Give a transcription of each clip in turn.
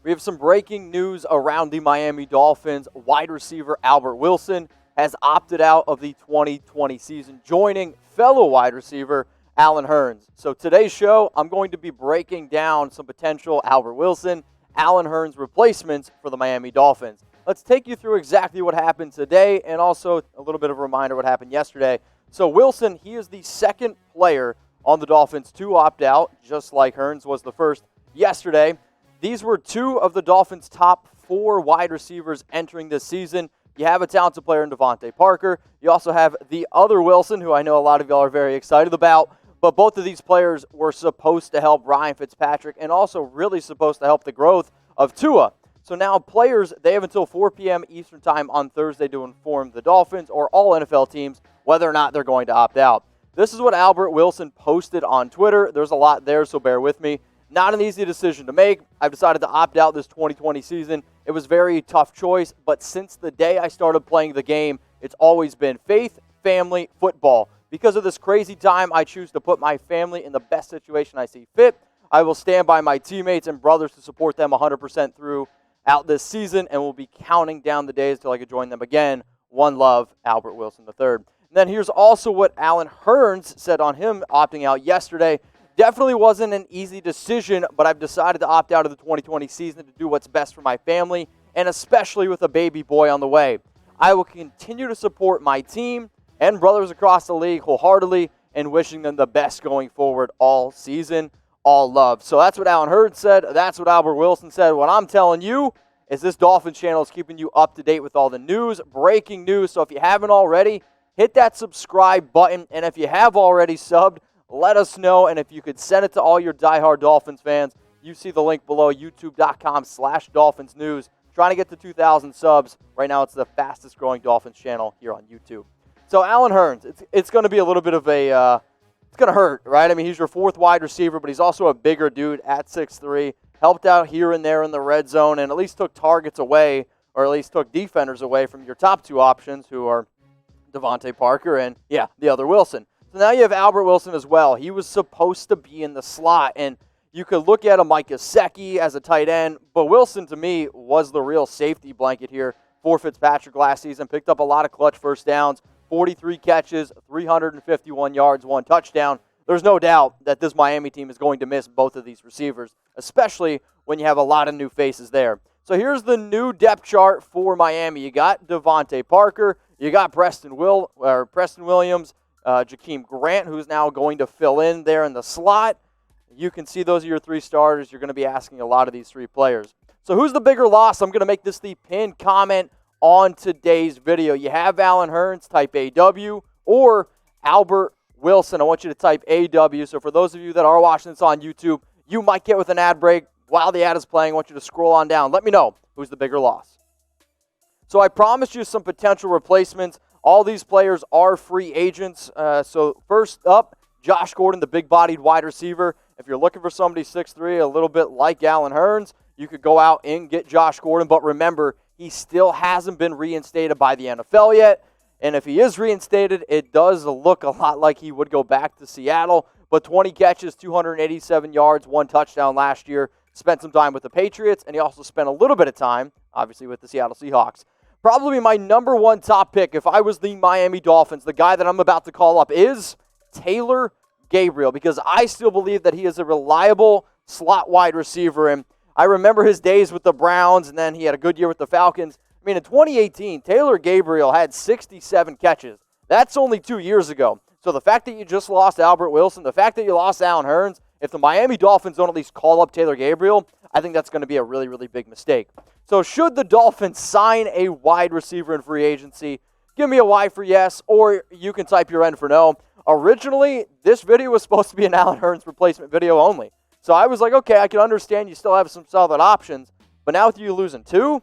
We have some breaking news around the Miami Dolphins. Wide receiver Albert Wilson has opted out of the 2020 season, joining fellow wide receiver Allen Hurns. So today's show, I'm going to be breaking down some potential Albert Wilson, Allen Hurns replacements for the Miami Dolphins. Let's take you through exactly what happened today and also a little bit of a reminder what happened yesterday. So Wilson, he is the second player on the Dolphins to opt out, just like Hurns was the first yesterday. These were two of the Dolphins' top 4 wide receivers entering this season. You have a talented player in Devontae Parker. You also have the other Wilson, who I know a lot of y'all are very excited about. But both of these players were supposed to help Ryan Fitzpatrick and also really supposed to help the growth of Tua. So now players, they have until 4 p.m. Eastern Time on Thursday to inform the Dolphins or all NFL teams whether or not they're going to opt out. This is what Albert Wilson posted on Twitter. There's a lot there, so bear with me. Not an easy decision to make. I've decided to opt out this 2020 season. It was a very tough choice, but since the day I started playing the game, it's always been faith, family, football. Because of this crazy time, I choose to put my family in the best situation I see fit. I will stand by my teammates and brothers to support them 100% throughout this season, and will be counting down the days until I can join them again. One love, Albert Wilson III. And then here's also what Allen Hurns said on him opting out yesterday. Definitely wasn't an easy decision, but I've decided to opt out of the 2020 season to do what's best for my family, and especially with a baby boy on the way. I will continue to support my team and brothers across the league wholeheartedly, and wishing them the best going forward all season. All love. So that's what Allen Hurns said. That's what Albert Wilson said. What I'm telling you is this Dolphins channel is keeping you up to date with all the news, breaking news. So if you haven't already, hit that subscribe button. And if you have already subbed, let us know, and if you could send it to all your diehard Dolphins fans, you see the link below, youtube.com/Dolphins News. Trying to get to 2,000 subs. Right now, it's the fastest growing Dolphins channel here on YouTube. So Allen Hurns, it's going to be a little bit of a, it's going to hurt, right? I mean, he's your 4th wide receiver, but he's also a bigger dude at 6'3", helped out here and there in the red zone, and at least took targets away, or at least took defenders away from your top 2 options, who are Devontae Parker and, yeah, the other Wilson. So now you have Albert Wilson as well. He was supposed to be in the slot, and you could look at a Mike Gesicki as a tight end, but Wilson, to me, was the real safety blanket here for Fitzpatrick last season. Picked up a lot of clutch first downs, 43 catches, 351 yards, 1 touchdown. There's no doubt that this Miami team is going to miss both of these receivers, especially when you have a lot of new faces there. So here's the new depth chart for Miami. You got Devontae Parker, you got Preston Williams, Jakeem Grant, who's now going to fill in there in the slot. You can see those are your 3 starters. You're going to be asking a lot of these 3 players. So who's the bigger loss? I'm going to make this the pinned comment on today's video. You have Allen Hurns, type AW, or Albert Wilson. I want you to type AW. So for those of you that are watching this on YouTube, you might get with an ad break while the ad is playing. I want you to scroll on down. Let me know who's the bigger loss. So I promised you some potential replacements. All these players are free agents. So first up, Josh Gordon, the big-bodied wide receiver. If you're looking for somebody 6'3", a little bit like Allen Hurns, you could go out and get Josh Gordon. But remember, he still hasn't been reinstated by the NFL yet. And if he is reinstated, it does look a lot like he would go back to Seattle. But 20 catches, 287 yards, 1 touchdown last year. Spent some time with the Patriots, and he also spent a little bit of time, obviously, with the Seattle Seahawks. Probably my number 1 top pick, if I was the Miami Dolphins, the guy that I'm about to call up, is Taylor Gabriel, because I still believe that he is a reliable slot wide receiver. And I remember his days with the Browns, and then he had a good year with the Falcons. I mean, in 2018, Taylor Gabriel had 67 catches. That's only 2 years ago. So the fact that you just lost Albert Wilson, the fact that you lost Allen Hurns, if the Miami Dolphins don't at least call up Taylor Gabriel, I think that's going to be a really, really big mistake. So should the Dolphins sign a wide receiver in free agency, give me a Y for yes, or you can type your N for no. Originally, this video was supposed to be an Allen Hurns replacement video only. So I was like, okay, I can understand you still have some solid options, but now with you losing 2,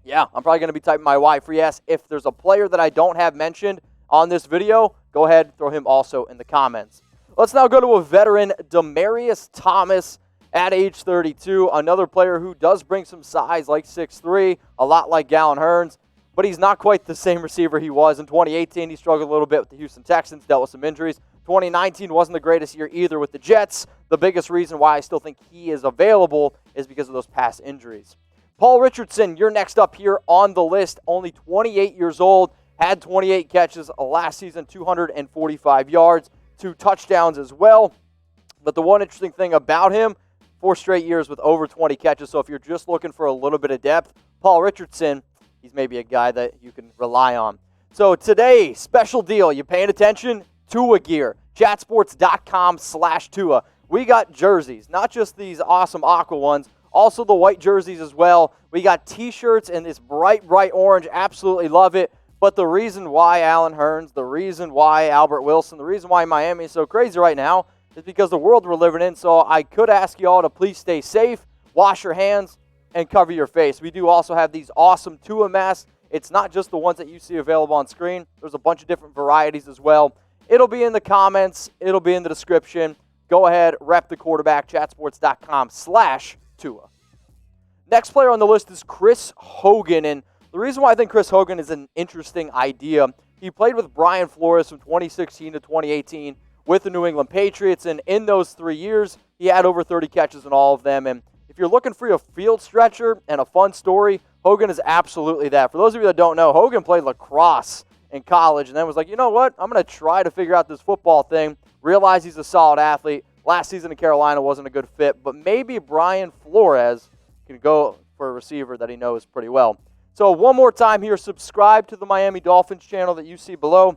yeah, I'm probably going to be typing my Y for yes. If there's a player that I don't have mentioned on this video, go ahead and throw him also in the comments. Let's now go to a veteran, Demaryius Thomas, at age 32. Another player who does bring some size, like 6'3", a lot like Allen Hurns, but he's not quite the same receiver he was. In 2018, he struggled a little bit with the Houston Texans, dealt with some injuries. 2019 wasn't the greatest year either with the Jets. The biggest reason why I still think he is available is because of those past injuries. Paul Richardson, you're next up here on the list, only 28 years old, had 28 catches last season, 245 yards, 2 touchdowns as well. But the one interesting thing about him, 4 straight years with over 20 catches. So if you're just looking for a little bit of depth, Paul Richardson, he's maybe a guy that you can rely on. So today, special deal. You paying attention? Tua gear. Chatsports.com/Tua. We got jerseys, not just these awesome aqua ones, also the white jerseys as well. We got T-shirts in this bright, bright orange. Absolutely love it. But the reason why Allen Hurns, the reason why Albert Wilson, the reason why Miami is so crazy right now is because the world we're living in. So I could ask you all to please stay safe, wash your hands, and cover your face. We do also have these awesome Tua masks. It's not just the ones that you see available on screen. There's a bunch of different varieties as well. It'll be in the comments. It'll be in the description. Go ahead, rep the quarterback, chatsports.com/Tua. Next player on the list is Chris Hogan. And the reason why I think Chris Hogan is an interesting idea, he played with Brian Flores from 2016 to 2018 with the New England Patriots. And in those 3 years, he had over 30 catches in all of them. And if you're looking for a field stretcher and a fun story, Hogan is absolutely that. For those of you that don't know, Hogan played lacrosse in college and then was like, you know what? I'm going to try to figure out this football thing. Realize he's a solid athlete. Last season in Carolina wasn't a good fit, but maybe Brian Flores can go for a receiver that he knows pretty well. So one more time here, subscribe to the Miami Dolphins channel that you see below,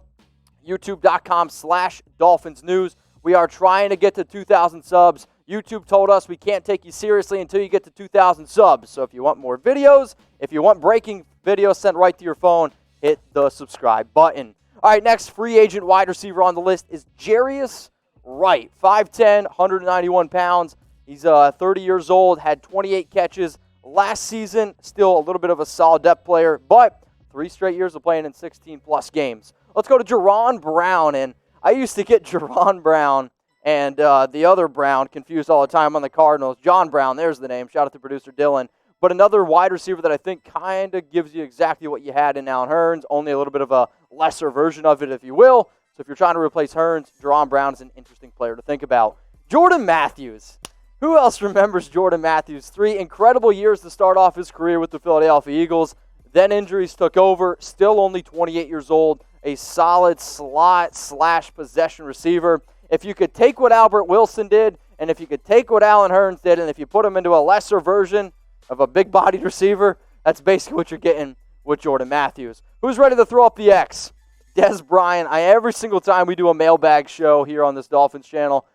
youtube.com/Dolphins News. We are trying to get to 2,000 subs. YouTube told us we can't take you seriously until you get to 2,000 subs. So if you want more videos, if you want breaking videos sent right to your phone, hit the subscribe button. All right, next free agent wide receiver on the list is Jarius Wright, 5'10", 191 pounds. He's 30 years old, had 28 catches last season. Still a little bit of a solid depth player, but 3 straight years of playing in 16-plus games. Let's go to Jaron Brown, and I used to get Jaron Brown and the other Brown confused all the time on the Cardinals. John Brown, there's the name. Shout out to producer Dylan. But another wide receiver that I think kind of gives you exactly what you had in Allen Hurns, only a little bit of a lesser version of it, if you will. So if you're trying to replace Hurns, Jaron Brown is an interesting player to think about. Jordan Matthews. Who else remembers Jordan Matthews? 3 incredible years to start off his career with the Philadelphia Eagles. Then injuries took over. Still only 28 years old. A solid slot/possession receiver. If you could take what Albert Wilson did, and if you could take what Allen Hurns did, and if you put him into a lesser version of a big-bodied receiver, that's basically what you're getting with Jordan Matthews. Who's ready to throw up the X? Dez Bryant. Every single time we do a mailbag show here on this Dolphins channel,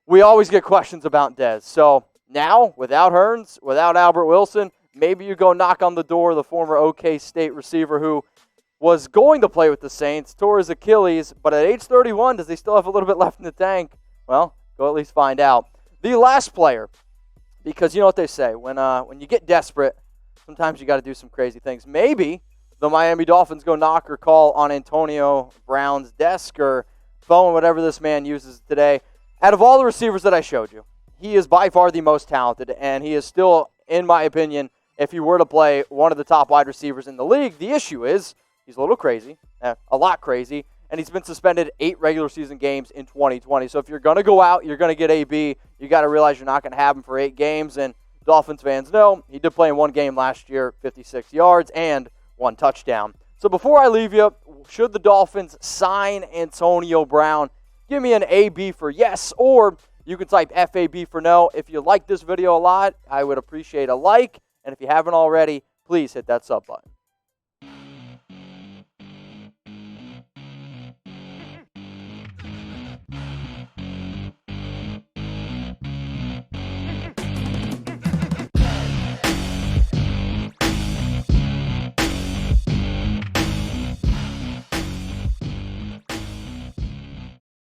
we always get questions about Dez. So now, without Hurns, without Albert Wilson, maybe you go knock on the door of the former OK State receiver who was going to play with the Saints, tore his Achilles, but at age 31, does he still have a little bit left in the tank? Well, go at least find out. The last player, because you know what they say, when you get desperate, sometimes you got to do some crazy things. Maybe the Miami Dolphins go knock or call on Antonio Brown's desk or phone, whatever this man uses today. Out of all the receivers that I showed you, he is by far the most talented, and he is still, in my opinion, if he were to play, one of the top wide receivers in the league. The issue is he's a little crazy, a lot crazy, and he's been suspended 8 regular season games in 2020. So if you're going to go out, you're going to get AB, you got to realize you're not going to have him for 8 games, and Dolphins fans know he did play in 1 game last year, 56 yards and 1 touchdown. So before I leave you, should the Dolphins sign Antonio Brown? Give me an AB for yes, or you can type FAB for no. If you like this video a lot, I would appreciate a like, and if you haven't already, please hit that sub button.